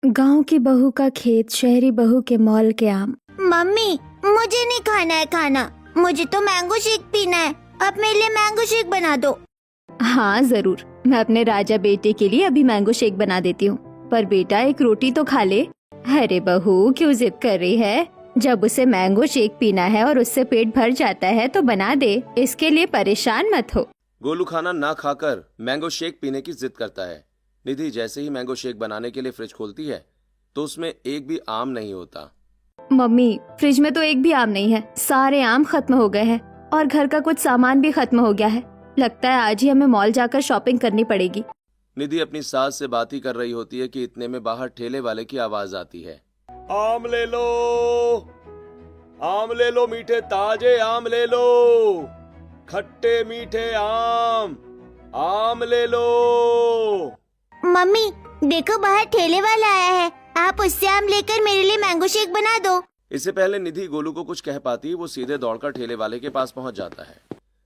गांव की बहू का खेत, शहरी बहू के मॉल के आम। मम्मी, मुझे नहीं खाना है खाना, मुझे तो मैंगो शेक पीना है। अब मेरे लिए मैंगो शेक बना दो। हाँ जरूर, मैं अपने राजा बेटे के लिए अभी मैंगो शेक बना देती हूँ। पर बेटा एक रोटी तो खा ले। अरे बहू क्यों जिद कर रही है? जब उसे मैंगो शेक पीना है और उससे पेट भर जाता है तो बना दे, इसके लिए परेशान मत हो। गोलू खाना ना खाकर मैंगो शेक पीने की जिद करता है। निधि जैसे ही मैंगो शेक बनाने के लिए फ्रिज खोलती है तो उसमें एक भी आम नहीं होता। मम्मी, फ्रिज में तो एक भी आम नहीं है, सारे आम खत्म हो गए हैं और घर का कुछ सामान भी खत्म हो गया है। लगता है आज ही हमें मॉल जाकर शॉपिंग करनी पड़ेगी। निधि अपनी सास से बात ही कर रही होती है कि इतने में बाहर ठेले वाले की आवाज आती है। आम ले लो मीठे ताजे आम ले लो, खट्टे मीठे आम ले लो। मम्मी देखो, बाहर ठेले वाला आया है, आप उससे आम लेकर मेरे लिए मैंगो शेक बना दो। इससे पहले निधि गोलू को कुछ कह पाती वो सीधे दौड़कर ठेले वाले के पास पहुंच जाता है,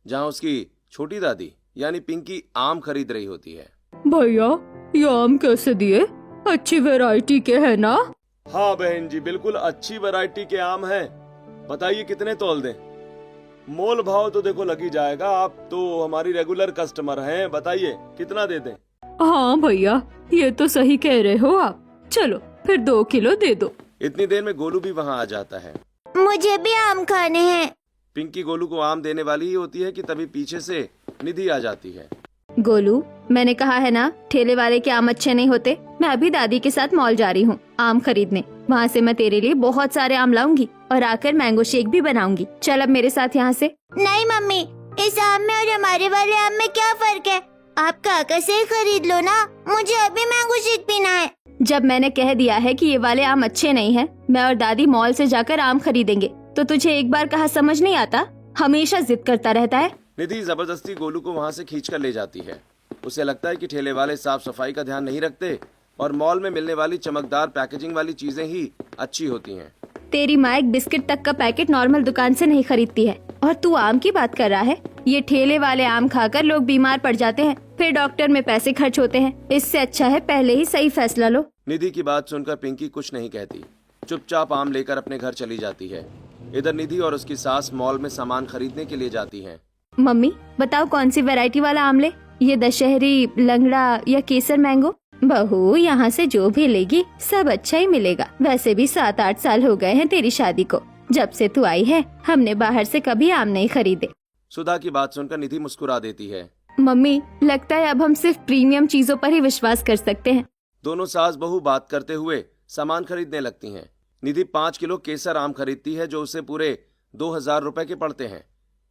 जहां उसकी छोटी दादी यानी पिंकी आम खरीद रही होती है। भैया, ये आम कैसे दिए? अच्छी वैरायटी के है ना? हाँ बहन जी, बिल्कुल अच्छी वैरायटी के आम हैं। बताइए कितने तौल दें? मोल भाव तो देखो लग ही जाएगा, आप तो हमारी रेगुलर कस्टमर हैं। बताइए कितना दे दें? हाँ भैया, ये तो सही कह रहे हो आप। चलो फिर 2 किलो दे दो। इतनी देर में गोलू भी वहाँ आ जाता है। मुझे भी आम खाने हैं। पिंकी गोलू को आम देने वाली ही होती है कि तभी पीछे से निधि आ जाती है। गोलू, मैंने कहा है ना, ठेले वाले के आम अच्छे नहीं होते। मैं अभी दादी के साथ मॉल जा रही हूँ आम खरीदने। वहाँ से मैं तेरे लिए बहुत सारे आम लाऊंगी और आकर मैंगो शेक भी बनाऊंगी। चल अब मेरे साथ यहाँ से। नहीं मम्मी, इस आम में और हमारे वाले आम में क्या फर्क है? आप काका से ही खरीद लो ना, मुझे अभी मैंगो शेक पीना है। जब मैंने कह दिया है कि ये वाले आम अच्छे नहीं हैं, मैं और दादी मॉल से जाकर आम खरीदेंगे, तो तुझे एक बार कहा समझ नहीं आता? हमेशा जिद करता रहता है। निधि जबरदस्ती गोलू को वहाँ से खींच कर ले जाती है। उसे लगता है कि ठेले वाले साफ सफाई का ध्यान नहीं रखते और मॉल में मिलने वाली चमकदार पैकेजिंग वाली चीजें ही अच्छी होती हैं। तेरी माँ एक बिस्किट तक का पैकेट नॉर्मल दुकान से नहीं खरीदती है और तू आम की बात कर रहा है। ये ठेले वाले आम खाकर लोग बीमार पड़ जाते हैं, फिर डॉक्टर में पैसे खर्च होते हैं। इससे अच्छा है पहले ही सही फैसला लो। निधि की बात सुनकर पिंकी कुछ नहीं कहती, चुपचाप आम लेकर अपने घर चली जाती है। इधर निधि और उसकी सास मॉल में सामान खरीदने के लिए जाती हैं। मम्मी बताओ कौन सी वैरायटी वाला आम ले? ये दशहरी, लंगड़ा या केसर मैंगो? बहू, यहाँ से जो भी लेगी सब अच्छा ही मिलेगा। वैसे भी 7-8 साल हो गए हैं तेरी शादी को। जब से तू आई है हमने बाहर से कभी आम नहीं खरीदे। सुधा की बात सुनकर निधि मुस्कुरा देती है। मम्मी, लगता है अब हम सिर्फ प्रीमियम चीजों पर ही विश्वास कर सकते हैं। दोनों सास बहू बात करते हुए सामान खरीदने लगती हैं। निधि 5 किलो केसर आम खरीदती है जो उसे पूरे 2000 रुपए के पड़ते हैं।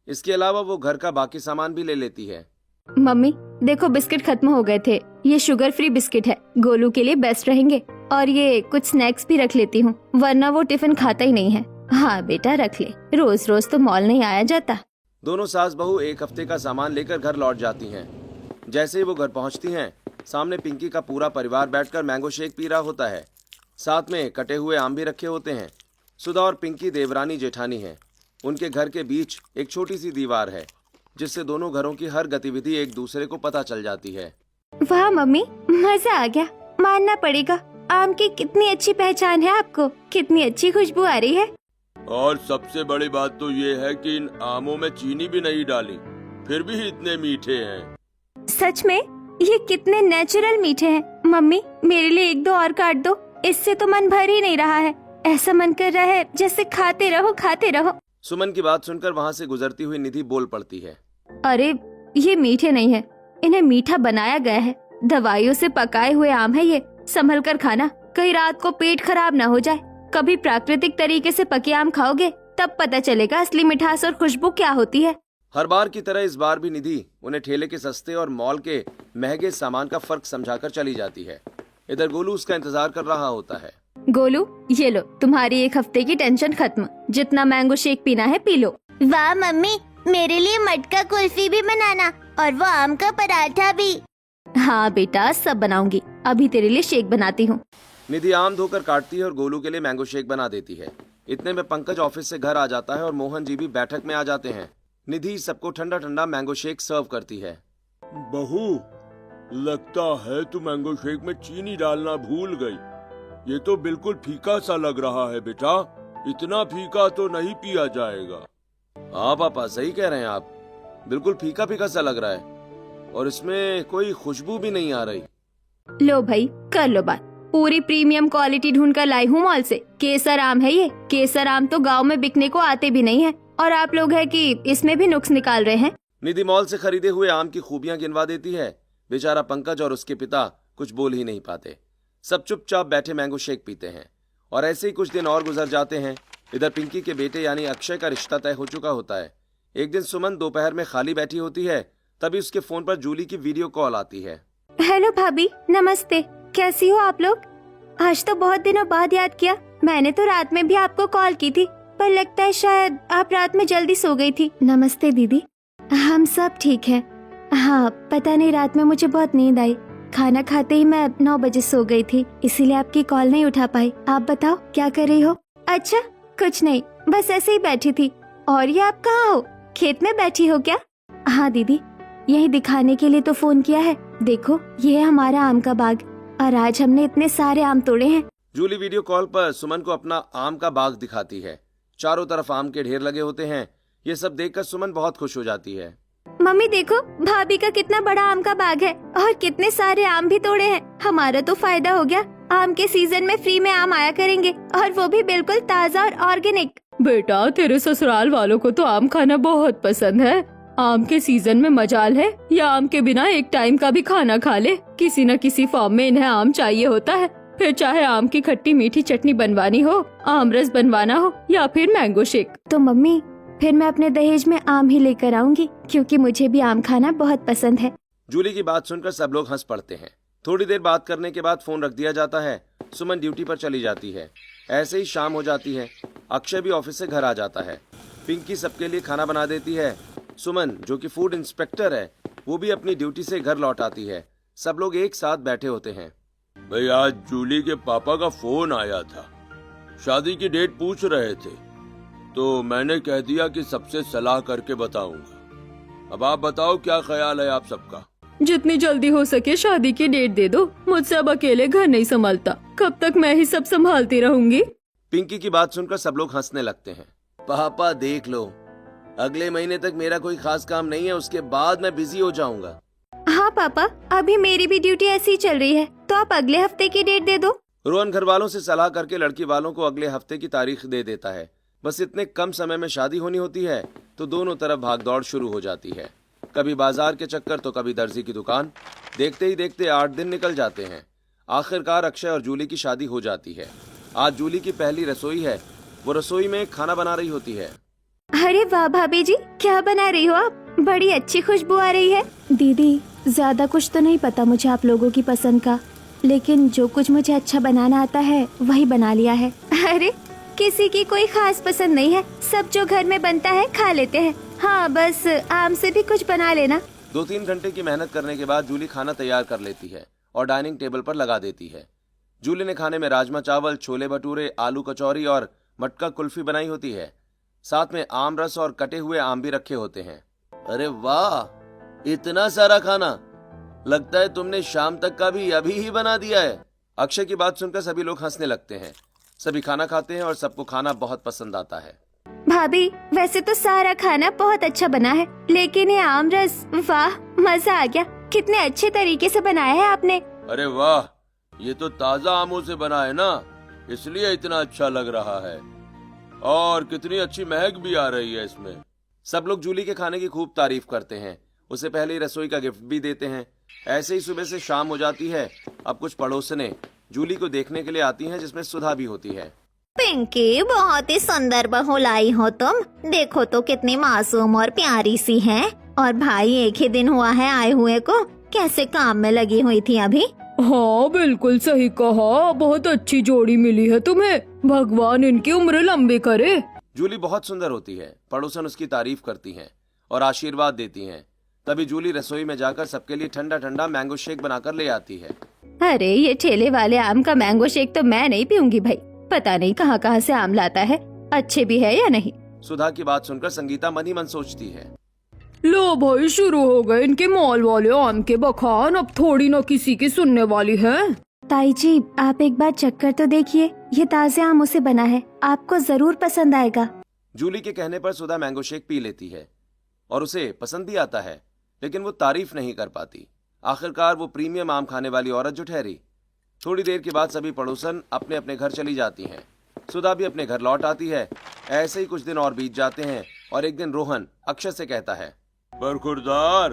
इसके अलावा वो घर का बाकी सामान भी ले लेती है। मम्मी देखो, बिस्किट खत्म हो गए थे। ये शुगर फ्री बिस्किट है, गोलू के लिए बेस्ट रहेंगे। और ये कुछ स्नैक्स भी रख लेती हूँ, वरना वो टिफिन खाता ही नहीं है। हाँ बेटा रख ले, रोज रोज तो मॉल नहीं आया जाता। दोनों सास बहू एक हफ्ते का सामान लेकर घर लौट जाती हैं। जैसे ही वो घर पहुंचती हैं, सामने पिंकी का पूरा परिवार बैठकर मैंगो शेक पी रहा होता है। साथ में कटे हुए आम भी रखे होते हैं। सुधा और पिंकी देवरानी जेठानी हैं। उनके घर के बीच एक छोटी सी दीवार है जिससे दोनों घरों की हर गतिविधि एक दूसरे को पता चल जाती है। वाह मम्मी, मजा आ गया। मानना पड़ेगा, आम की कितनी अच्छी पहचान है आपको। कितनी अच्छी खुशबू आ रही है। और सबसे बड़ी बात तो ये है कि इन आमों में चीनी भी नहीं डाली, फिर भी इतने मीठे हैं। सच में ये कितने नेचुरल मीठे हैं। मम्मी मेरे लिए 1-2 और काट दो, इससे तो मन भर ही नहीं रहा है। ऐसा मन कर रहा है जैसे खाते रहो खाते रहो। सुमन की बात सुनकर वहाँ से गुजरती हुई निधि बोल पड़ती है। अरे ये मीठे नहीं है, इन्हें मीठा बनाया गया है। दवाइयों से पकाए हुए आम है ये, संभल कर खाना, कहीं रात को पेट खराब ना हो जाए। कभी प्राकृतिक तरीके से पके आम खाओगे तब पता चलेगा असली मिठास और खुशबू क्या होती है। हर बार की तरह इस बार भी निधि उन्हें ठेले के सस्ते और मॉल के महंगे सामान का फर्क समझाकर चली जाती है। इधर गोलू उसका इंतजार कर रहा होता है। गोलू ये लो, तुम्हारी 1 हफ्ते की टेंशन खत्म। जितना मैंगो शेक पीना है पी लो। वाह मम्मी, मेरे लिए मटका कुल्फी भी बनाना और वो आम का पराठा भी। हाँ बेटा सब बनाऊंगी, अभी तेरे लिए शेक बनाती हूँ। निधि आम धोकर काटती है और गोलू के लिए मैंगो शेक बना देती है। इतने में पंकज ऑफिस से घर आ जाता है और मोहन जी भी बैठक में आ जाते हैं। निधि सबको ठंडा ठंडा मैंगो शेक सर्व करती है। बहू, लगता है तू मैंगो शेक में चीनी डालना भूल गई। ये तो बिल्कुल फीका सा लग रहा है बेटा। इतना फीका तो नहीं पिया जाएगा। हाँ पापा, सही कह रहे हैं आप। बिल्कुल फीका फीका सा लग रहा है और इसमें कोई खुशबू भी नहीं आ रही। लो भाई, कर लो बात। पूरी प्रीमियम क्वालिटी ढूंढ कर लाई हूँ मॉल से। केसर आम है ये। केसर आम तो गांव में बिकने को आते भी नहीं है, और आप लोग है कि इसमें भी नुक्स निकाल रहे हैं। निधि मॉल से खरीदे हुए आम की खूबियां गिनवा देती है। बेचारा पंकज और उसके पिता कुछ बोल ही नहीं पाते। सब चुपचाप बैठे मैंगो शेक पीते हैं। और ऐसे ही कुछ दिन और गुजर जाते हैं। इधर पिंकी के बेटे यानी अक्षय का रिश्ता तय हो चुका होता है। एक दिन सुमन दोपहर में खाली बैठी होती है, तभी उसके फोन पर जूली की वीडियो कॉल आती है। हेलो भाभी, नमस्ते। कैसी हो आप लोग? आज तो बहुत दिनों बाद याद किया। मैंने तो रात में भी आपको कॉल की थी, पर लगता है शायद आप रात में जल्दी सो गई थी। नमस्ते दीदी, हम सब ठीक हैं। हाँ, पता नहीं रात में मुझे बहुत नींद आई। खाना खाते ही मैं 9 बजे सो गई थी, इसीलिए आपकी कॉल नहीं उठा पाई। आप बताओ क्या कर रही हो? अच्छा, कुछ नहीं, बस ऐसे ही बैठी थी। और ये आप कहाँ हो? खेत में बैठी हो क्या? हाँ दीदी, यही दिखाने के लिए तो फोन किया है। देखो, ये है हमारा आम का बाग, और आज हमने इतने सारे आम तोड़े हैं। जूली वीडियो कॉल पर सुमन को अपना आम का बाग दिखाती है। चारों तरफ आम के ढेर लगे होते हैं। ये सब देखकर सुमन बहुत खुश हो जाती है। मम्मी देखो, भाभी का कितना बड़ा आम का बाग है और कितने सारे आम भी तोड़े हैं। हमारा तो फायदा हो गया। आम के सीजन में फ्री में आम आया करेंगे, और वो भी बिल्कुल ताज़ा और ऑर्गेनिक। बेटा, तेरे ससुराल वालों को तो आम खाना बहुत पसंद है। आम के सीजन में मजाल है या आम के बिना एक टाइम का भी खाना खा ले। किसी न किसी फॉर्म में इन्हें आम चाहिए होता है। फिर चाहे आम की खट्टी मीठी चटनी बनवानी हो, आम रस बनवाना हो, या फिर मैंगो शेक। तो मम्मी, फिर मैं अपने दहेज में आम ही लेकर आऊंगी, क्योंकि मुझे भी आम खाना बहुत पसंद है। जूली की बात सुनकर सब लोग हंस पड़ते हैं। थोड़ी देर बात करने के बाद फोन रख दिया जाता है। सुमन ड्यूटी पर चली जाती है। ऐसे ही शाम हो जाती है। अक्षय भी ऑफिस से घर आ जाता है। पिंकी सबके लिए खाना बना देती है। सुमन, जो कि फूड इंस्पेक्टर है, वो भी अपनी ड्यूटी से घर लौट आती है। सब लोग एक साथ बैठे होते हैं। भाई, आज जूली के पापा का फोन आया था। शादी की डेट पूछ रहे थे, तो मैंने कह दिया कि सबसे सलाह करके बताऊंगा। अब आप बताओ, क्या ख्याल है आप सबका? जितनी जल्दी हो सके शादी की डेट दे दो। मुझसे अब अकेले घर नहीं संभालता। कब तक मैं ही सब संभालती रहूंगी? पिंकी की बात सुनकर सब लोग हंसने लगते हैं। पापा देख लो, अगले महीने तक मेरा कोई खास काम नहीं है, उसके बाद मैं बिजी हो जाऊंगा। हाँ पापा, अभी मेरी भी ड्यूटी ऐसी ही चल रही है, तो आप अगले हफ्ते की डेट दे दो। रोहन घर वालों से सलाह करके लड़की वालों को अगले हफ्ते की तारीख दे देता है। बस इतने कम समय में शादी होनी होती है, तो दोनों तरफ भागदौड़ शुरू हो जाती है। कभी बाजार के चक्कर, तो कभी दर्जी की दुकान। देखते ही देखते 8 दिन निकल जाते हैं। आखिरकार अक्षय और जूली की शादी हो जाती है। आज जूली की पहली रसोई है। वो रसोई में खाना बना रही होती है। अरे वाह भाभी जी, क्या बना रही हो आप? बड़ी अच्छी खुशबू आ रही है। दीदी, ज्यादा कुछ तो नहीं पता मुझे आप लोगों की पसंद का, लेकिन जो कुछ मुझे अच्छा बनाना आता है वही बना लिया है। अरे, किसी की कोई खास पसंद नहीं है। सब जो घर में बनता है खा लेते हैं। हाँ, बस आम से भी कुछ बना लेना। 2-3 घंटे की मेहनत करने के बाद जूली खाना तैयार कर लेती है और डाइनिंग टेबल पर लगा देती है। जूली ने खाने में राजमा चावल, छोले भटूरे, आलू कचौरी और मटका कुल्फी बनाई होती है। साथ में आम रस और कटे हुए आम भी रखे होते हैं। अरे वाह, इतना सारा खाना! लगता है तुमने शाम तक का भी अभी ही बना दिया है। अक्षय की बात सुनकर सभी लोग हंसने लगते हैं। सभी खाना खाते हैं और सबको खाना बहुत पसंद आता है। भाभी, वैसे तो सारा खाना बहुत अच्छा बना है, लेकिन ये आम रस, वाह, मजा आ गया। कितने अच्छे तरीके से बनाया है आपने। अरे वाह, ये तो ताजा आमों से बना है ना, इसलिए इतना अच्छा लग रहा है। और कितनी अच्छी महक भी आ रही है इसमें। सब लोग जूली के खाने की खूब तारीफ करते हैं। उसे पहले ही रसोई का गिफ्ट भी देते हैं। ऐसे ही सुबह से शाम हो जाती है। अब कुछ पड़ोसने जूली को देखने के लिए आती हैं, जिसमें सुधा भी होती है। पिंकी, बहुत ही सुंदर बहू लाई हो तुम। देखो तो कितनी मासूम और प्यारी सी है। और भाई, एक ही दिन हुआ है आए हुए को, कैसे काम में लगी हुई थी अभी। हाँ, बिल्कुल सही कहा। बहुत अच्छी जोड़ी मिली है तुम्हें। भगवान इनकी उम्र लंबी करे। जूली बहुत सुंदर होती है। पड़ोसन उसकी तारीफ करती हैं और आशीर्वाद देती हैं। तभी जूली रसोई में जाकर सबके लिए ठंडा ठंडा मैंगो शेक बनाकर ले आती है। अरे, ये ठेले वाले आम का मैंगो शेक तो मैं नहीं पीऊंगी भाई। पता नहीं कहाँ कहाँ से आम लाता है, अच्छे भी है या नहीं। सुधा की बात सुनकर संगीता मन ही मन सोचती है। लो भाई, शुरू हो गए इनके मॉल वाले आम के बखान। अब थोड़ी ना किसी की सुनने वाली है। ताई जी, आप एक बार चक्कर तो देखिए, ये ताजे आमों से बना है, आपको जरूर पसंद आएगा। जूली के कहने पर सुधा मैंगो शेक पी लेती है और उसे पसंद भी आता है, लेकिन वो तारीफ नहीं कर पाती। आखिरकार वो प्रीमियम आम खाने वाली औरत जो ठहरी। थोड़ी देर के बाद सभी पड़ोसन अपने अपने घर चली जाती हैं। सुधा भी अपने घर लौट आती है। ऐसे ही कुछ दिन और बीत जाते हैं और एक दिन रोहन अक्षय से कहता है, बरखुरदार,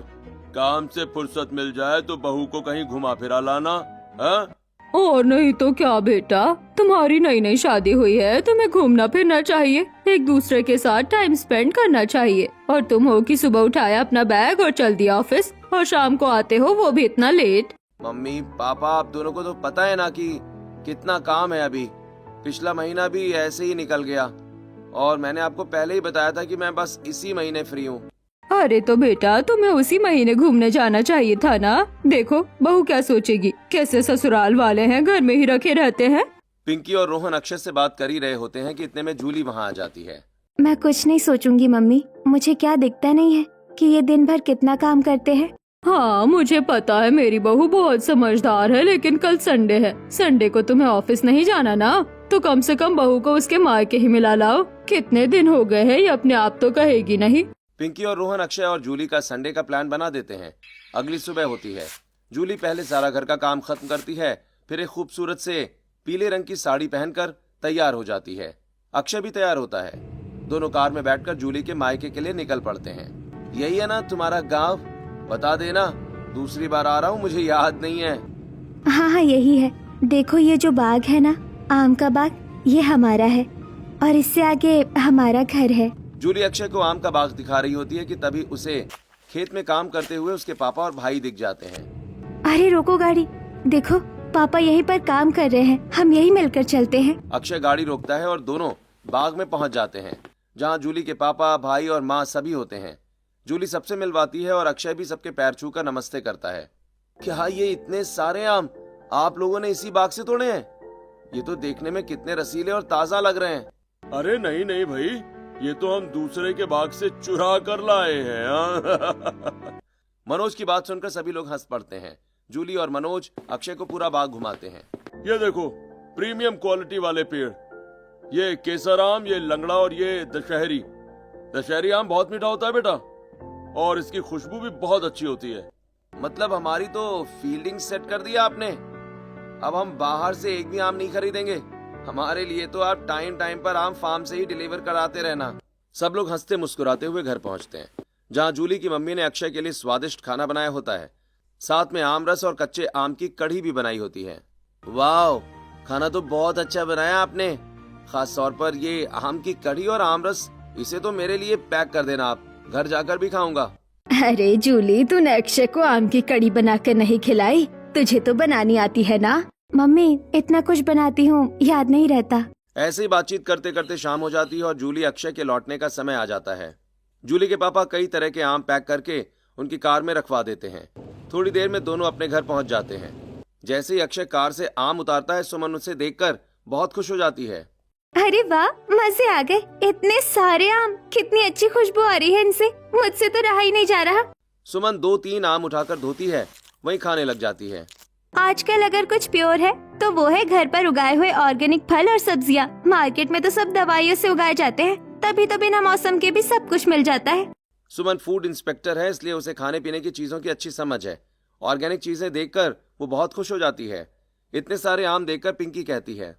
काम से फुर्सत मिल जाए तो बहू को कहीं घुमा फिरा लाना। हाँ? और नहीं तो क्या बेटा, तुम्हारी नई नई शादी हुई है, तुम्हें घूमना फिरना चाहिए, एक दूसरे के साथ टाइम स्पेंड करना चाहिए। और तुम हो कि सुबह उठाया अपना बैग और चल दिया ऑफिस, और शाम को आते हो वो भी इतना लेट। मम्मी पापा, आप दोनों को तो पता है ना कि कितना काम है अभी। पिछला महीना भी ऐसे ही निकल गया और मैंने आपको पहले ही बताया था कि मैं बस इसी महीने फ्री हूँ। अरे तो बेटा, तुम्हें उसी महीने घूमने जाना चाहिए था ना। देखो बहू क्या सोचेगी, कैसे ससुराल वाले हैं, घर में ही रखे रहते हैं। पिंकी और रोहन अक्षय से बात कर ही रहे होते हैं कि इतने में जूली वहाँ आ जाती है। मैं कुछ नहीं सोचूंगी मम्मी, मुझे क्या दिखता नहीं है कि ये दिन भर कितना काम करते हैं। हाँ मुझे पता है, मेरी बहू बहुत समझदार है, लेकिन कल संडे है, संडे को तुम्हें ऑफिस नहीं जाना ना, तो कम से कम बहू को उसके मायके ही मिला लाओ। कितने दिन हो गए हैं, ये अपने आप तो कहेगी नहीं। पिंकी और रोहन अक्षय और जूली का संडे का प्लान बना देते हैं। अगली सुबह होती है। जूली पहले सारा घर का काम खत्म करती है, फिर एक खूबसूरत से पीले रंग की साड़ी पहनकर तैयार हो जाती है। अक्षय भी तैयार होता है। दोनों कार में बैठकर जूली के मायके के लिए निकल पड़ते हैं। यही है ना तुम्हारा गांव? बता देना, दूसरी बार आ रहा हूँ, मुझे याद नहीं है। हाँ हाँ यही है, देखो ये जो बाग है ना, आम का बाग, ये हमारा है और इससे आगे हमारा घर है। जूली अक्षय को आम का बाग दिखा रही होती है कि तभी उसे खेत में काम करते हुए उसके पापा और भाई दिख जाते हैं। अरे रोको गाड़ी, देखो पापा यहीं पर काम कर रहे हैं, हम यहीं मिलकर चलते हैं। अक्षय गाड़ी रोकता है और दोनों बाग में पहुंच जाते हैं, जहां जूली के पापा, भाई और माँ सभी होते हैं। जूली सबसे मिलवाती है और अक्षय भी सबके पैर छूकर नमस्ते करता है। क्या ये इतने सारे आम आप लोगों ने इसी बाग से तोड़े हैं? ये तो देखने में कितने रसीले और ताजा लग रहे हैं। अरे नहीं नहीं भाई, ये तो हम दूसरे के बाग से चुरा कर लाए हैं। हाँ? मनोज की बात सुनकर सभी लोग हंस पड़ते हैं। जूली और मनोज अक्षय को पूरा बाग घुमाते हैं। ये देखो, प्रीमियम क्वालिटी वाले पेड़, ये केसर आम, ये लंगड़ा और ये दशहरी। दशहरी आम बहुत मीठा होता है बेटा, और इसकी खुशबू भी बहुत अच्छी होती है। मतलब हमारी तो फील्डिंग सेट कर दिया आपने। अब हम बाहर से एक भी आम नहीं खरीदेंगे। हमारे लिए तो आप टाइम टाइम पर आम फार्म से ही डिलीवर कराते रहना। सब लोग हंसते मुस्कुराते हुए घर पहुंचते हैं, जहां जूली की मम्मी ने अक्षय के लिए स्वादिष्ट खाना बनाया होता है। साथ में आम रस और कच्चे आम की कढ़ी भी बनाई होती है। वाह, खाना तो बहुत अच्छा बनाया आपने। खास तौर पर ये आम की कढ़ी और आम रस, इसे तो मेरे लिए पैक कर देना, आप घर जाकर भी खाऊंगा। अरे जूली, तूने अक्षय को आम की कड़ी बनाकर नहीं खिलाई, तुझे तो बनानी आती है ना। मम्मी इतना कुछ बनाती हूँ, याद नहीं रहता। ऐसे ही बातचीत करते करते शाम हो जाती है और जूली अक्षय के लौटने का समय आ जाता है। जूली के पापा कई तरह के आम पैक करके उनकी कार में रखवा देते हैं। थोड़ी देर में दोनों अपने घर पहुंच जाते हैं। जैसे ही अक्षय कार से आम उतारता है, सुमन उसे देखकर बहुत खुश हो जाती है। अरे वाह, मजे आ गए, इतने सारे आम, कितनी अच्छी खुशबू आ रही है इनसे, मुझसे तो रहा ही नहीं जा रहा। सुमन 2-3 आम उठाकर धोती है, वहीं खाने लग जाती है। आजकल अगर कुछ प्योर है तो वो है घर पर उगाए हुए ऑर्गेनिक फल और सब्जियां। मार्केट में तो सब दवाइयों से उगाए जाते हैं, तभी तो बिना मौसम के भी सब कुछ मिल जाता है। सुमन फूड इंस्पेक्टर है, इसलिए उसे खाने पीने की चीजों की अच्छी समझ है। ऑर्गेनिक चीजें देखकर वो बहुत खुश हो जाती है। इतने सारे आम देखकर पिंकी कहती है,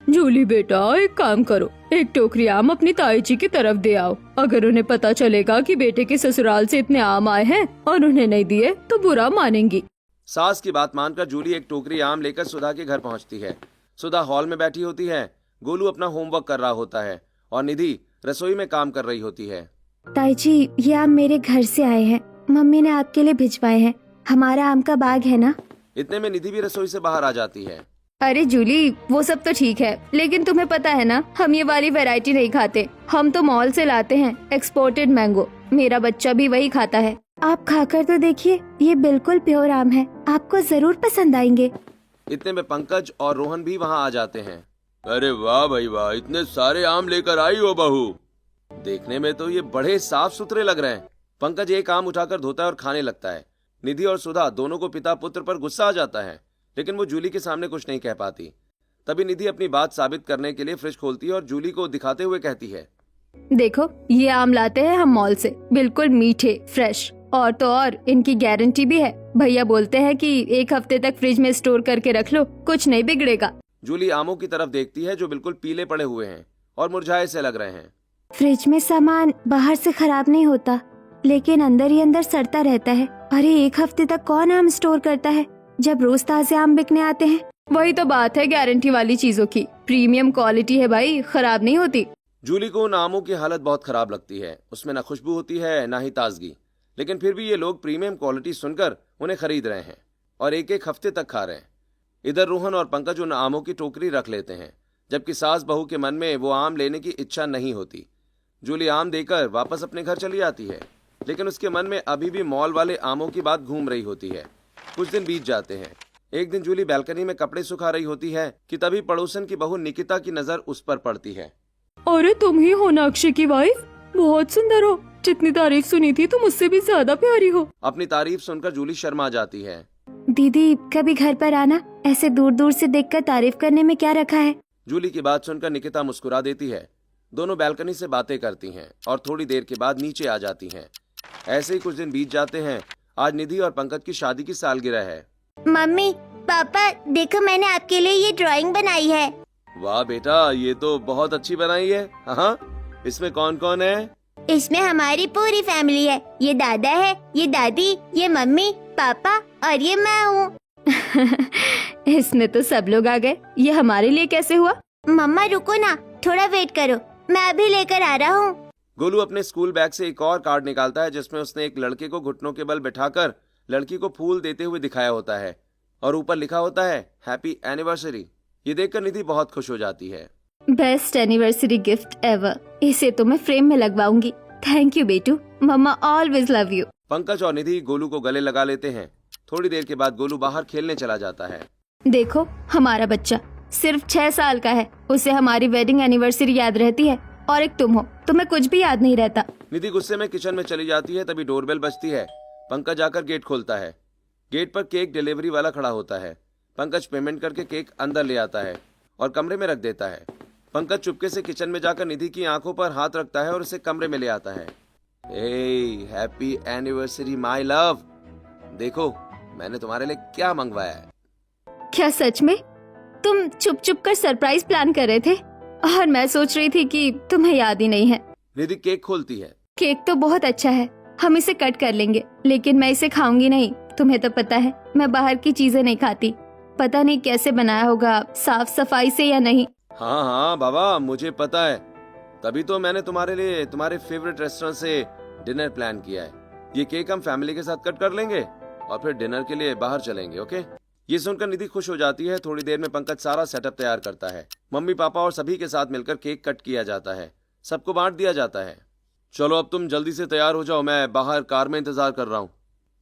जूली बेटा, एक काम करो, एक टोकरी आम अपनी ताई जी की तरफ दे आओ। अगर उन्हें पता चलेगा कि बेटे के ससुराल से इतने आम आए हैं और उन्हें नहीं दिए तो बुरा मानेंगी। सास की बात मानकर जूली एक टोकरी आम लेकर सुधा के घर पहुंचती है। सुधा हॉल में बैठी होती है, गोलू अपना होमवर्क कर रहा होता है और निधि रसोई में काम कर रही होती है। ताई जी, ये आम मेरे घर से आए हैं, मम्मी ने आपके लिए भिजवाए हैं, हमारा आम का बाग है ना। इतने में निधि भी रसोई से बाहर आ जाती है। अरे जूली, वो सब तो ठीक है, लेकिन तुम्हें पता है ना, हम ये वाली वैरायटी नहीं खाते, हम तो मॉल से लाते हैं एक्सपोर्टेड मैंगो। मेरा बच्चा भी वही खाता है। आप खाकर तो देखिए, ये बिल्कुल प्योर आम है, आपको जरूर पसंद आएंगे। इतने में पंकज और रोहन भी वहाँ आ जाते हैं। अरे वाह भाई वाह, इतने सारे आम लेकर आई हो बहू। देखने में तो ये बड़े साफ सुथरे लग रहे हैं। पंकज एक आम उठाकर धोता है और खाने लगता है। निधि और सुधा दोनों को पिता पुत्र पर गुस्सा आ जाता है। लेकिन वो जूली के सामने कुछ नहीं कह पाती। तभी निधि अपनी बात साबित करने के लिए फ्रिज खोलती है और जूली को दिखाते हुए कहती है, देखो ये आम लाते हैं हम मॉल से, बिल्कुल मीठे फ्रेश, और तो और इनकी गारंटी भी है। भैया बोलते हैं कि 1 हफ्ते तक फ्रिज में स्टोर करके रख लो, कुछ नहीं बिगड़ेगा। जूली आमों की तरफ देखती है जो बिल्कुल पीले पड़े हुए हैं और मुरझाए से लग रहे हैं। फ्रिज में सामान बाहर से खराब नहीं होता, लेकिन अंदर ही अंदर सड़ता रहता है। अरे 1 हफ्ते तक कौन आम स्टोर करता है जब रोज ताजे आम बिकने आते हैं। वही तो बात है गारंटी वाली चीजों की, प्रीमियम क्वालिटी है भाई, खराब नहीं होती। जूली को उन आमों की हालत बहुत खराब लगती है। उसमें ना खुशबू होती है ना ही ताजगी, लेकिन फिर भी ये लोग प्रीमियम क्वालिटी सुनकर उन्हें खरीद रहे हैं और 1-1 हफ्ते तक खा रहे हैं। इधर रोहन और पंकज उन आमों की टोकरी रख लेते हैं, जबकि सास बहू के मन में वो आम लेने की इच्छा नहीं होती। जूली आम देकर वापस अपने घर चली आती है, लेकिन उसके मन में अभी भी मॉल वाले आमों की बात घूम रही होती है। कुछ दिन बीत जाते हैं। एक दिन जूली बालकनी में कपड़े सुखा रही होती है कि तभी पड़ोसन की बहू निकिता की नजर उस पर पड़ती है। अरे तुम ही हो ना अक्षय की वाइफ, बहुत सुंदर हो, जितनी तारीफ सुनी थी तुम उससे भी ज्यादा प्यारी हो। अपनी तारीफ सुनकर जूली शर्मा जाती है। दीदी कभी घर पर आना, ऐसे दूर दूर से देखकर तारीफ करने में क्या रखा है। जूली की बात सुनकर निकिता मुस्कुरा देती है। दोनों बालकनी से बातें करती हैं और थोड़ी देर के बाद नीचे आ जाती हैं। ऐसे ही कुछ दिन बीत जाते हैं। आज निधि और पंकज की शादी की सालगिरह है। मम्मी पापा देखो मैंने आपके लिए ये ड्राइंग बनाई है। वाह बेटा, ये तो बहुत अच्छी बनाई है। हाँ, इसमें कौन कौन है? इसमें हमारी पूरी फैमिली है। ये दादा है, ये दादी, ये मम्मी पापा और ये मैं हूँ। इसमें तो सब लोग आ गए, ये हमारे लिए कैसे हुआ। मम्मा रुको ना, थोड़ा वेट करो, मैं अभी लेकर आ रहा हूँ। गोलू अपने स्कूल बैग से एक और कार्ड निकालता है जिसमें उसने एक लड़के को घुटनों के बल बिठाकर लड़की को फूल देते हुए दिखाया होता है और ऊपर लिखा होता है हैप्पी एनिवर्सरी। ये देखकर निधि बहुत खुश हो जाती है। बेस्ट एनिवर्सरी गिफ्ट एवर, इसे तो मैं फ्रेम में लगवाऊंगी। थैंक यू बेटू, mamma always love you. Pankaj और निधि गोलू को गले लगा लेते हैं। थोड़ी देर के बाद गोलू बाहर खेलने चला जाता है। देखो हमारा बच्चा सिर्फ 6 साल का है, उसे हमारी वेडिंग एनिवर्सरी याद रहती है, और एक तुम हो, तुम्हें कुछ भी याद नहीं रहता। निधि गुस्से में किचन में चली जाती है। तभी डोरबेल बजती है। पंकज आकर गेट खोलता है। गेट पर केक डिलीवरी वाला खड़ा होता है। पंकज पेमेंट करके केक अंदर ले आता है और कमरे में रख देता है। पंकज चुपके से किचन में जाकर निधि की आंखों पर हाथ रखता है और उसे कमरे में ले आता है। हैप्पी एनिवर्सरी माय लव, देखो मैंने तुम्हारे लिए क्या मंगवाया है। क्या सच में? तुम चुप चुप कर सरप्राइज प्लान कर रहे थे और मैं सोच रही थी कि तुम्हें याद ही नहीं है। निधि केक खोलती है। केक तो बहुत अच्छा है, हम इसे कट कर लेंगे, लेकिन मैं इसे खाऊंगी नहीं। तुम्हें तो पता है मैं बाहर की चीजें नहीं खाती। पता नहीं कैसे बनाया होगा, साफ सफाई से या नहीं। हाँ हाँ बाबा, मुझे पता है, तभी तो मैंने तुम्हारे लिए तुम्हारे फेवरेट रेस्टोरेंट से डिनर प्लान किया है। ये केक हम फैमिली के साथ कट कर लेंगे और फिर डिनर के लिए बाहर चलेंगे, ओके? ये सुनकर निधि खुश हो जाती है। थोड़ी देर में पंकज सारा सेटअप तैयार करता है। मम्मी पापा और सभी के साथ मिलकर केक कट किया जाता है। सबको बांट दिया जाता है। चलो अब तुम जल्दी से तैयार हो जाओ, मैं बाहर कार में इंतजार कर रहा हूँ।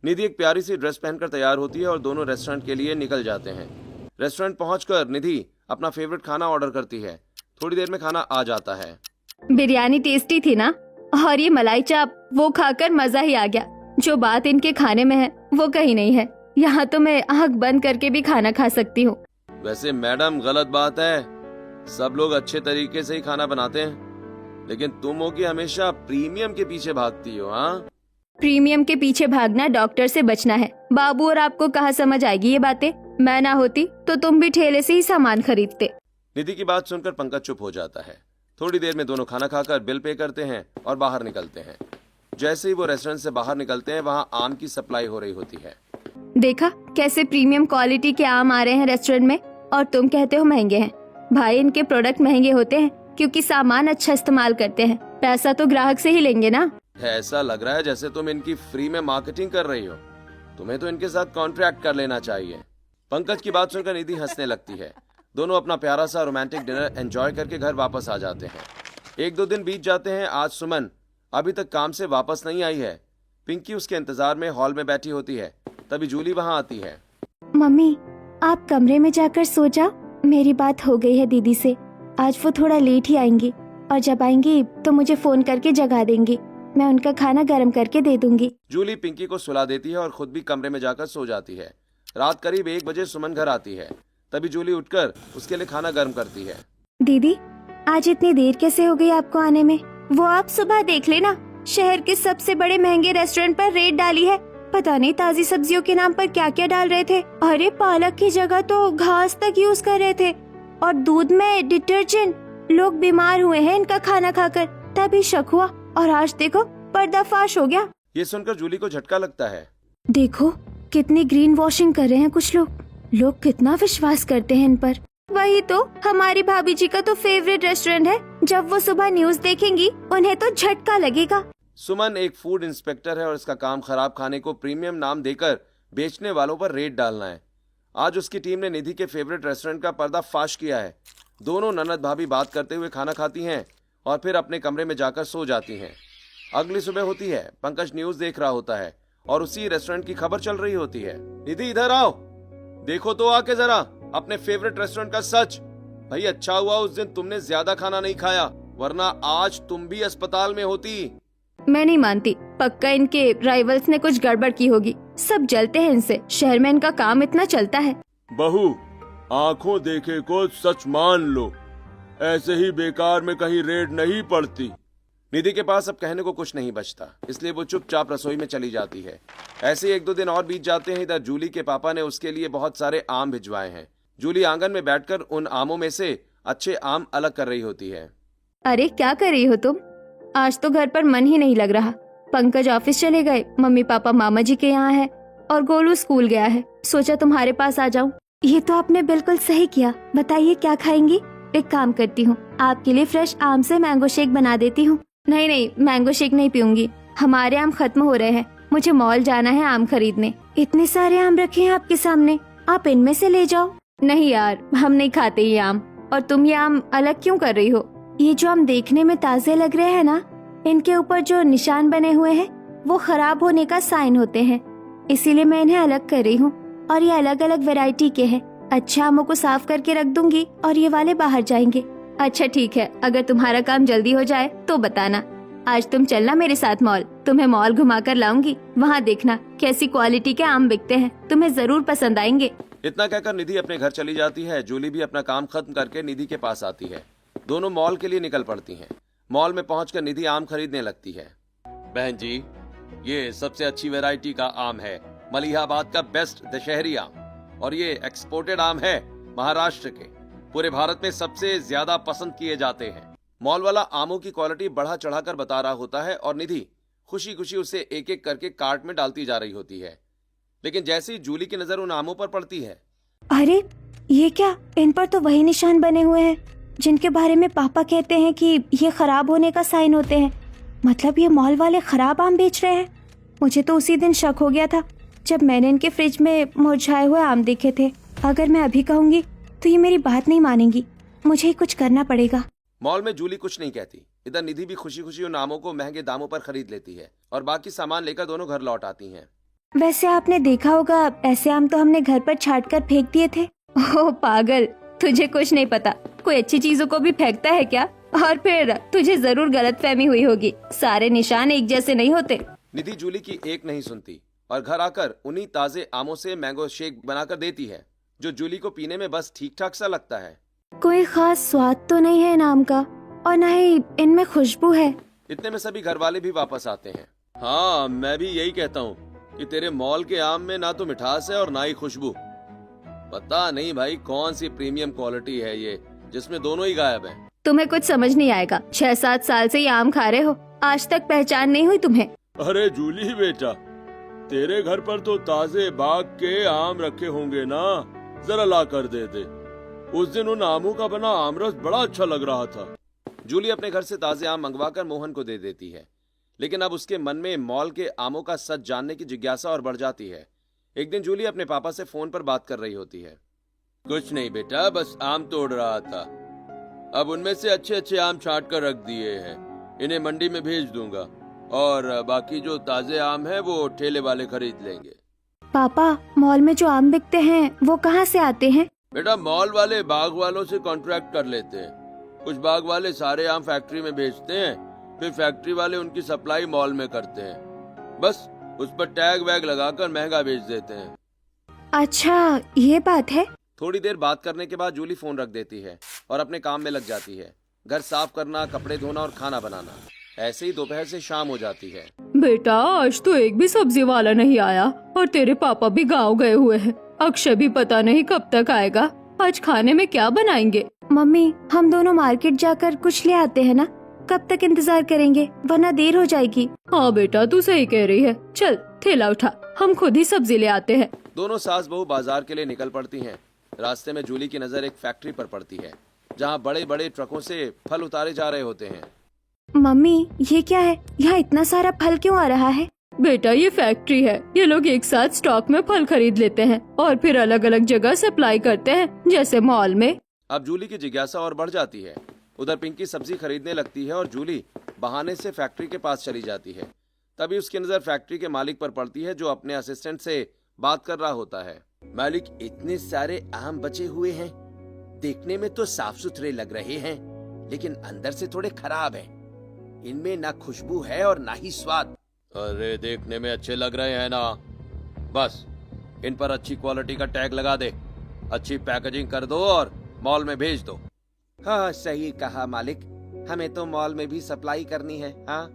निधि एक प्यारी सी ड्रेस पहनकर तैयार होती है और दोनों रेस्टोरेंट के लिए निकल जाते हैं। रेस्टोरेंट पहुंचकर निधि अपना फेवरेट खाना ऑर्डर करती है। थोड़ी देर में खाना आ जाता है। बिरयानी टेस्टी थी ना, और ये मलाई चाप, वो खाकर मजा ही आ गया। जो बात इनके खाने में है वो कहीं नहीं है। यहाँ तो मैं आँख बंद करके भी खाना खा सकती हूँ। वैसे मैडम गलत बात है, सब लोग अच्छे तरीके से ही खाना बनाते हैं, लेकिन तुम हो कि हमेशा प्रीमियम के पीछे भागती हो। हाँ, प्रीमियम के पीछे भागना डॉक्टर से बचना है बाबू, और आपको कहाँ समझ आएगी ये बातें। मैं ना होती तो तुम भी ठेले से ही सामान खरीदते। निधि की बात सुनकर पंकज चुप हो जाता है। थोड़ी देर में दोनों खाना खाकर बिल पे करते हैं और बाहर निकलते हैं। जैसे ही वो रेस्टोरेंट से बाहर निकलते हैं, वहाँ आम की सप्लाई हो रही होती है। देखा कैसे प्रीमियम क्वालिटी के आम आ रहे हैं रेस्टोरेंट में, और तुम कहते हो महंगे हैं। भाई इनके प्रोडक्ट महंगे होते हैं क्योंकि सामान अच्छा इस्तेमाल करते हैं, पैसा तो ग्राहक से ही लेंगे ना। ऐसा लग रहा है जैसे तुम इनकी फ्री में मार्केटिंग कर रही हो। तुम्हें तो इनके साथ कॉन्ट्रैक्ट कर लेना चाहिए। पंकज की बात सुनकर निधि हंसने लगती है। दोनों अपना प्यारा सा रोमांटिक डिनर एंजॉय करके घर वापस आ जाते हैं। 1-2 दिन बीत जाते हैं। आज सुमन अभी तक काम से वापस नहीं आई है। पिंकी उसके इंतजार में हॉल में बैठी होती है। तभी जूली वहाँ आती है। मम्मी आप कमरे में जाकर सो जाओ, मेरी बात हो गई है दीदी से। आज वो थोड़ा लेट ही आएंगी, और जब आएंगी तो मुझे फोन करके जगा देंगी। मैं उनका खाना गर्म करके दे दूंगी। जूली पिंकी को सुला देती है और खुद भी कमरे में जाकर सो जाती है। रात करीब 1 बजे सुमन घर आती है। तभी जूली उठकर उसके लिए खाना गर्म करती है। दीदी, आज इतनी देर कैसे हो गई आपको आने में? वो आप सुबह देख लेना, शहर के सबसे बड़े महंगे रेस्टोरेंट पर रेड डाली है। पता नहीं ताजी सब्जियों के नाम पर क्या क्या डाल रहे थे। अरे पालक की जगह तो घास तक यूज कर रहे थे, और दूध में डिटर्जेंट। लोग बीमार हुए हैं इनका खाना खाकर। तभी शक हुआ और आज देखो पर्दाफाश हो गया। ये सुनकर जूली को झटका लगता है। देखो कितनी ग्रीन वॉशिंग कर रहे हैं कुछ लोग। लोग कितना विश्वास करते हैं इन पर। वही तो, हमारी भाभी जी का तो फेवरेट रेस्टोरेंट है। जब वो सुबह न्यूज देखेंगी उन्हें तो झटका लगेगा। सुमन एक फूड इंस्पेक्टर है और इसका काम खराब खाने को प्रीमियम नाम देकर बेचने वालों पर रेड डालना है। आज उसकी टीम ने निधि के फेवरेट रेस्टोरेंट का पर्दाफाश किया है। दोनों ननद भाभी बात करते हुए खाना खाती हैं और फिर अपने कमरे में जाकर सो जाती हैं। अगली सुबह होती है, पंकज न्यूज देख रहा होता है और उसी रेस्टोरेंट की खबर चल रही होती है। निधि इधर आओ, देखो तो आके जरा अपने फेवरेट रेस्टोरेंट का सच। भाई अच्छा हुआ उस दिन तुमने ज्यादा खाना नहीं खाया, वरना आज तुम भी अस्पताल में होती। मैं नहीं मानती, पक्का इनके राइवल्स ने कुछ गड़बड़ की होगी। सब जलते हैं इनसे, शहर में इनका काम इतना चलता है। बहू, आंखों देखे को सच मान लो, ऐसे ही बेकार में कहीं रेड नहीं पड़ती। निधि के पास अब कहने को कुछ नहीं बचता, इसलिए वो चुपचाप रसोई में चली जाती है। ऐसे ही 1-2 दिन और बीत जाते हैं। इधर जूली के पापा ने उसके लिए बहुत सारे आम भिजवाए हैं। जूली आंगन में बैठकर उन आमों में से अच्छे आम अलग कर रही होती है। अरे क्या कर रही हो तुम? आज तो घर पर मन ही नहीं लग रहा। पंकज ऑफिस चले गए, मम्मी पापा मामा जी के यहाँ है और गोलू स्कूल गया है। सोचा तुम्हारे पास आ जाऊं। ये तो आपने बिल्कुल सही किया। बताइए क्या खाएंगी? एक काम करती हूँ, आपके लिए फ्रेश आम से मैंगो शेक बना देती हूँ। नहीं, मैंगो शेक नहीं पीऊंगी, हमारे आम खत्म हो रहे हैं। मुझे मॉल जाना है आम खरीदने। इतने सारे आम रखे हैं आपके सामने, आप इनमें से ले जाओ। नहीं यार, हम नहीं खाते ये आम। और तुम ये आम अलग क्यों कर रही हो? ये जो आम देखने में ताजे लग रहे हैं ना, इनके ऊपर जो निशान बने हुए हैं वो खराब होने का साइन होते हैं, इसीलिए मैं इन्हें अलग कर रही हूँ। और ये अलग अलग वैरायटी के हैं। अच्छा आमों को साफ करके रख दूंगी और ये वाले बाहर जाएंगे। अच्छा ठीक है, अगर तुम्हारा काम जल्दी हो जाए तो बताना। आज तुम चलना मेरे साथ मॉल, तुम्हें मॉल घुमा कर लाऊंगी। वहाँ देखना कैसी क्वालिटी के आम बिकते हैं, तुम्हें जरूर पसंद आएंगे। इतना कहकर निधि अपने घर चली जाती है। जूली भी अपना काम खत्म करके निधि के पास आती है। दोनों मॉल के लिए निकल पड़ती हैं। मॉल में पहुंचकर निधि आम खरीदने लगती है। बहन जी, ये सबसे अच्छी वैरायटी का आम है, मलिहाबाद का बेस्ट दशहरी आम। और ये एक्सपोर्टेड आम है महाराष्ट्र के। पूरे भारत में सबसे ज्यादा पसंद किए जाते हैं। मॉल वाला आमों की क्वालिटी बढ़ा चढ़ाकर बता रहा होता है और निधि खुशी खुशी उसे एक एक करके कार्ट में डालती जा रही होती है। लेकिन जैसे ही जूली की नजर उन आमों पर पड़ती है, अरे ये क्या? इन पर तो वही निशान बने हुए हैं जिनके बारे में पापा कहते हैं कि ये खराब होने का साइन होते हैं। मतलब ये मॉल वाले खराब आम बेच रहे हैं। मुझे तो उसी दिन शक हो गया था जब मैंने इनके फ्रिज में मुरझाए हुए आम देखे थे। अगर मैं अभी कहूंगी तो ये मेरी बात नहीं मानेंगी। मुझे ही कुछ करना पड़ेगा। मॉल में जूली कुछ नहीं कहती। इधर निधि भी खुशी खुशी उन आमों को महंगे दामों पर खरीद लेती है और बाकी सामान लेकर दोनों घर लौट आती हैं। वैसे आपने देखा होगा, ऐसे आम तो हमने घर पर छाट कर फेंक दिए थे। ओह पागल, तुझे कुछ नहीं पता। कोई अच्छी चीजों को भी फेंकता है क्या? और फिर तुझे जरूर गलतफहमी हुई होगी, सारे निशान एक जैसे नहीं होते। निधि जूली की एक नहीं सुनती और घर आकर उन्हीं ताजे आमों से मैंगो शेक बनाकर देती है, जो जूली को पीने में बस ठीक ठाक सा लगता है। कोई खास स्वाद तो नहीं है इन आम का, और न ही इनमें खुशबू है। इतने में सभी घर वाले भी वापस आते हैं। हाँ, मैं भी यही कहता हूँ कि तेरे मॉल के आम में ना तो मिठास है और ना ही खुशबू। पता नहीं भाई कौन सी प्रीमियम क्वालिटी है ये, जिसमें दोनों ही गायब हैं। तुम्हें कुछ समझ नहीं आएगा। 6-7 साल से ये आम खा रहे हो, आज तक पहचान नहीं हुई तुम्हें? अरे जूली बेटा, तेरे घर पर तो ताजे बाग के आम रखे होंगे ना, जरा ला कर दे दे। उस दिन उन आमों का बना आमरस बड़ा अच्छा लग रहा था। जूली अपने घर से ताजे आम मंगवाकर मोहन को दे देती है, लेकिन अब उसके मन में मॉल के आमों का सच जानने की जिज्ञासा और बढ़ जाती है। एक दिन जूली अपने पापा से फोन पर बात कर रही होती है। कुछ नहीं बेटा, बस आम तोड़ रहा था। अब उनमें से अच्छे अच्छे आम छांट कर रख दिए हैं, इन्हें मंडी में भेज दूंगा और बाकी जो ताजे आम है वो ठेले वाले खरीद लेंगे। पापा, मॉल में जो आम बिकते हैं वो कहाँ से आते हैं? बेटा, मॉल वाले बाग वालों से कॉन्ट्रैक्ट कर लेते हैं। कुछ बाग वाले सारे आम फैक्ट्री में भेजते हैं, फिर फैक्ट्री वाले उनकी सप्लाई मॉल में करते हैं। बस उस पर टैग वैग लगाकर महंगा बेच देते हैं। अच्छा ये बात है। थोड़ी देर बात करने के बाद जूली फोन रख देती है और अपने काम में लग जाती है। घर साफ करना, कपड़े धोना और खाना बनाना। ऐसे ही दोपहर से शाम हो जाती है। बेटा आज तो एक भी सब्जी वाला नहीं आया और तेरे पापा भी गांव गए हुए हैं। अक्षय भी पता नहीं कब तक आएगा। आज खाने में क्या बनाएंगे? मम्मी हम दोनों मार्केट जाकर कुछ ले आते हैं ना, कब तक इंतजार करेंगे वरना देर हो जाएगी। हाँ बेटा तू सही कह रही है, चल थैला उठा, हम खुद ही सब्जी ले आते हैं। दोनों सास बहू बाजार के लिए निकल पड़ती हैं। रास्ते में जूली की नजर एक फैक्ट्री पर पड़ती है जहाँ बड़े बड़े ट्रकों से फल उतारे जा रहे होते हैं। मम्मी ये क्या है, यहाँ इतना सारा फल क्यों आ रहा है? बेटा ये फैक्ट्री है, ये लोग एक साथ स्टॉक में फल खरीद लेते हैं और फिर अलग अलग जगह सप्लाई करते हैं, जैसे मॉल में। अब जूली की जिज्ञासा और बढ़ जाती है। उधर पिंकी सब्जी खरीदने लगती है और जूली बहाने से फैक्ट्री के पास चली जाती है। तभी उसकी नजर फैक्ट्री के मालिक पर पड़ती है जो अपने असिस्टेंट से बात कर रहा होता है। मालिक इतने सारे आम बचे हुए हैं, देखने में तो साफ सुथरे लग रहे हैं लेकिन अंदर से थोड़े खराब हैं। इनमें ना खुशबू है और ना ही स्वाद। अरे देखने में अच्छे लग रहे हैं ना, बस इन पर अच्छी क्वालिटी का टैग लगा दे, अच्छी पैकेजिंग कर दो और मॉल में भेज दो। हाँ सही कहा मालिक, हमें तो मॉल में भी सप्लाई करनी है। हाँ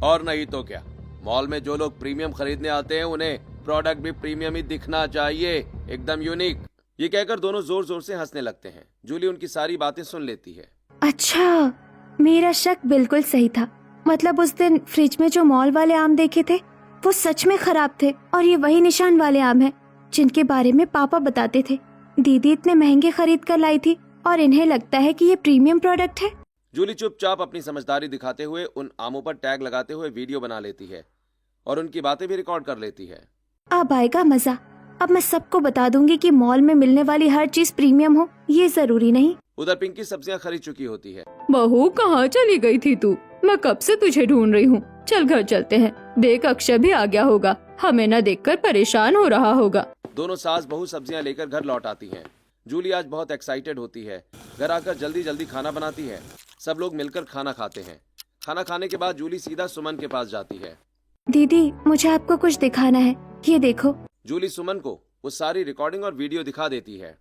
और नहीं तो क्या, मॉल में जो लोग प्रीमियम खरीदने आते हैं उन्हें प्रोडक्ट भी प्रीमियम ही दिखना चाहिए, एकदम यूनिक। ये कहकर दोनों जोर जोर से हंसने लगते हैं। जूली उनकी सारी बातें सुन लेती है। अच्छा मेरा शक बिल्कुल सही था, मतलब उस दिन फ्रिज में जो मॉल वाले आम देखे थे वो सच में खराब थे और ये वही निशान वाले आम हैं जिनके बारे में पापा बताते थे। दीदी इतने महंगे खरीद कर लाई थी और इन्हें लगता है कि ये प्रीमियम प्रोडक्ट है। जूली चुपचाप अपनी समझदारी दिखाते हुए उन आमों पर टैग लगाते हुए वीडियो बना लेती है और उनकी बातें भी रिकॉर्ड कर लेती है। अब आएगा मजा, अब मैं सबको बता दूंगी कि मॉल में मिलने वाली हर चीज प्रीमियम हो, ये जरूरी नहीं। उधर पिंकी सब्जियां खरीद चुकी होती है। बहू कहाँ चली गई थी तू? मैं कब से तुझे ढूंढ रही हूँ। चल घर चलते हैं, देख अक्षय भी आ गया होगा, हमें न देखकर परेशान हो रहा होगा। दोनों सास बहू सब्जियां लेकर घर लौट आती हैं। जूली आज बहुत एक्साइटेड होती है। घर आकर जल्दी जल्दी खाना बनाती है। सब लोग मिलकर खाना खाते हैं। खाना खाने के बाद जूली सीधा सुमन के पास जाती है। दीदी मुझे आपको कुछ दिखाना है, ये देखो। जूली सुमन को वो सारी रिकॉर्डिंग और वीडियो दिखा देती है।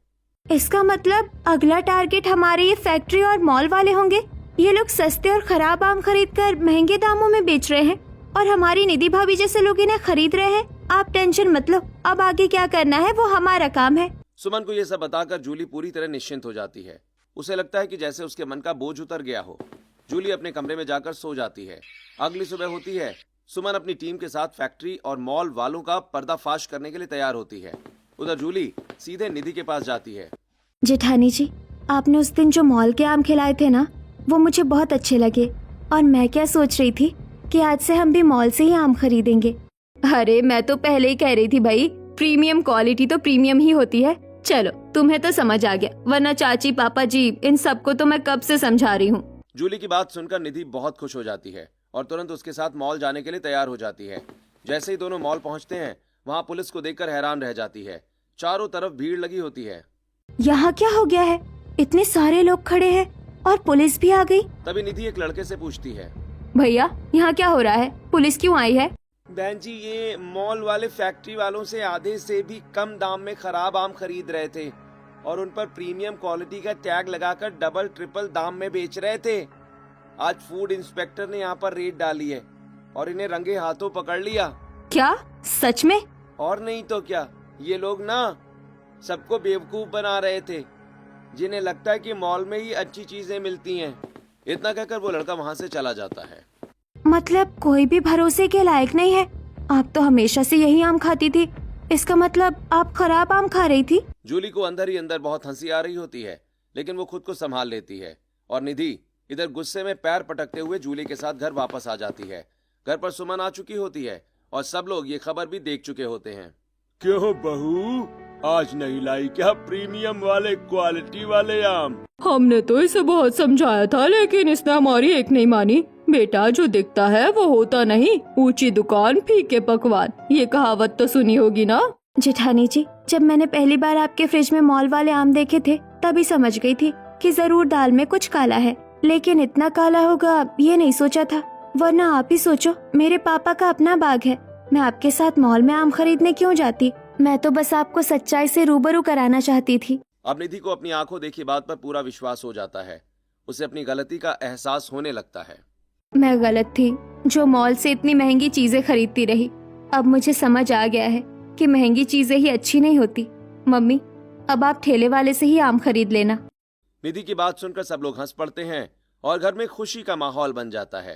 इसका मतलब अगला टारगेट हमारे ये फैक्ट्री और मॉल वाले होंगे। ये लोग सस्ते और खराब आम खरीदकर महंगे दामों में बेच रहे हैं और हमारी निधि भाभी जैसे लोग इन्हें खरीद रहे हैं। आप टेंशन मत लो, अब आगे क्या करना है वो हमारा काम है। सुमन को ये सब बताकर जूली पूरी तरह निश्चिंत हो जाती है। उसे लगता है कि जैसे उसके मन का बोझ उतर गया हो। जूली अपने कमरे में जाकर सो जाती है। अगली सुबह होती है। सुमन अपनी टीम के साथ फैक्ट्री और मॉल वालों का पर्दाफाश करने के लिए तैयार होती है। उधर जूली सीधे निधि के पास जाती है। जेठानी जी, आपने उस दिन जो मॉल के आम खिलाए थे ना, वो मुझे बहुत अच्छे लगे और मैं क्या सोच रही थी कि आज से हम भी मॉल से ही आम खरीदेंगे। अरे मैं तो पहले ही कह रही थी भाई, प्रीमियम क्वालिटी तो प्रीमियम ही होती है। चलो तुम्हें तो समझ आ गया, वरना चाची पापा जी इन सबको तो मैं कब से समझा रही हूँ। जूली की बात सुनकर निधि बहुत खुश हो जाती है और तुरंत उसके साथ मॉल जाने के लिए तैयार हो जाती है। जैसे ही दोनों मॉल पहुंचते हैं, वहाँ पुलिस को देखकर हैरान रह जाती है। चारों तरफ भीड़ लगी होती है। यहाँ क्या हो गया है? इतने सारे लोग खड़े हैं और पुलिस भी आ गई। तभी निधि एक लड़के से पूछती है, भैया यहाँ क्या हो रहा है? पुलिस क्यों आई है? बहन जी ये मॉल वाले फैक्ट्री वालों से आधे से भी कम दाम में खराब आम खरीद रहे थे और उन पर प्रीमियम क्वालिटी का टैग लगाकर डबल ट्रिपल दाम में बेच रहे थे। आज फूड इंस्पेक्टर ने यहाँ पर रेड डाली है और इन्हें रंगे हाथों पकड़ लिया। क्या सच में? और नहीं तो क्या, ये लोग ना सबको बेवकूफ बना रहे थे जिन्हें लगता है कि मॉल में ही अच्छी चीजें मिलती हैं। इतना कहकर वो लड़का वहाँ से चला जाता है। मतलब कोई भी भरोसे के लायक नहीं है। आप तो हमेशा से यही आम खाती थी, इसका मतलब आप खराब आम खा रही थी। जूली को अंदर ही अंदर बहुत हंसी आ रही होती है, लेकिन वो खुद को संभाल लेती है और निधि इधर गुस्से में पैर पटकते हुए जूली के साथ घर वापस आ जाती है। घर पर सुमन आ चुकी होती है और सब लोग ये खबर भी देख चुके होते हैं। क्यों बहू, आज नहीं लाई क्या प्रीमियम वाले क्वालिटी वाले आम? हमने तो इसे बहुत समझाया था लेकिन इसने हमारी एक नहीं मानी। बेटा जो दिखता है वो होता नहीं, ऊंची दुकान फीके पकवान, ये कहावत तो सुनी होगी ना। जेठानी जी, जब मैंने पहली बार आपके फ्रिज में मॉल वाले आम देखे थे तभी समझ गई थी कि जरूर दाल में कुछ काला है, लेकिन इतना काला होगा ये नहीं सोचा था। वरना आप ही सोचो, मेरे पापा का अपना बाग है, मैं आपके साथ मॉल में आम खरीदने क्यों जाती? मैं तो बस आपको सच्चाई से रूबरू कराना चाहती थी। अब निधि को अपनी आंखों देखी बात पर पूरा विश्वास हो जाता है। उसे अपनी गलती का एहसास होने लगता है। मैं गलत थी जो मॉल से इतनी महंगी चीजें खरीदती रही। अब मुझे समझ आ गया है कि महंगी चीजें ही अच्छी नहीं होती। मम्मी, अब आप ठेले वाले से ही आम खरीद लेना। निधि की बात सुनकर सब लोग हंस पड़ते हैं और घर में खुशी का माहौल बन जाता है।